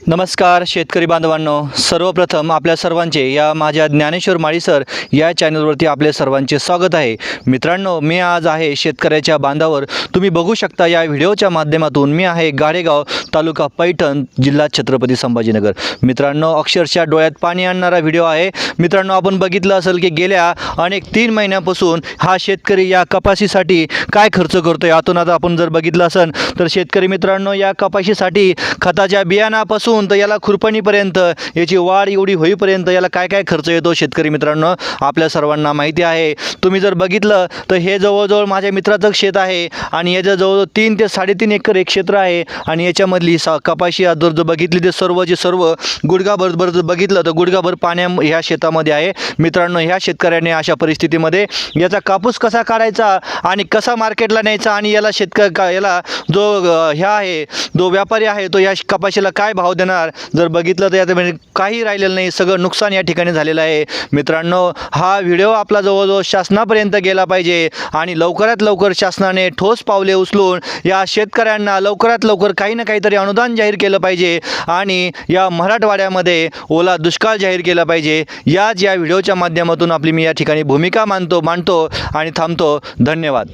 नमस्कार शेतकरी बांधवांनो, सर्वप्रथम आपल्या सर्वांचे या माझ्या ज्ञानेश्वर माळी सर या चॅनलवरती आपले सर्वांचे स्वागत आहे। मित्रांनो, मी आज आहे शेतकऱ्याच्या बांधावर। तुम्ही बघू शकता या व्हिडिओच्या माध्यमातून मी आहे गाडेगाव, तालुका पैठण, जिल्हा छत्रपती संभाजीनगर। मित्रांनो, अक्षरशः डोळ्यात पाणी आणणारा व्हिडिओ आहे। मित्रांनो, आपण बघितलं असेल की गेल्या अनेक 3 महिन्यापासून हा शेतकरी या कपाशीसाठी काय खर्च करतोय। यातून आता आपण जर बघितलं असेल तर शेतकरी मित्रांनो, या कपाशीसाठी खताच्या बियाणापासून तर याला खुरपणीपर्यंत, याची वाढ एवढी होईपर्यंत याला काय काय खर्च येतो शेतकरी मित्रांनो आपल्या सर्वांना माहिती आहे। तुम्ही जर बघितलं तर हे जवळजवळ माझ्या मित्राचं शेत आहे आणि याचं जवळ 3 ते 3.5 एकर एक क्षेत्र आहे आणि याच्यामधली कपाशी जर बघितली तर सर्व गुडघाभर जर बघितलं तर गुडघाभर पाण्या ह्या शेतामध्ये आहे। मित्रांनो, ह्या शेतकऱ्याने अशा परिस्थितीमध्ये याचा कापूस कसा काढायचा आणि कसा मार्केटला न्यायचा आणि याला याला जो व्यापारी आहे तो या कपाशीला काय भाव देणार, जर बघितलं तर याच्यामध्ये काही राहिलेलं नाही, सगळं नुकसान या ठिकाणी झालेलं आहे। मित्रांनो, हा व्हिडिओ आपला जवळजवळ शासनापर्यंत गेला पाहिजे आणि लवकरात लवकर शासनाने ठोस पावले उचलून या शेतकऱ्यांना लवकरात लवकर काही ना काहीतरी अनुदान जाहीर केलं पाहिजे आणि या मराठवाड्यामध्ये ओला दुष्काळ जाहीर केला पाहिजे। या व्हिडिओच्या माध्यमातून आपली मी या ठिकाणी भूमिका मांडतो आणि थांबतो। धन्यवाद।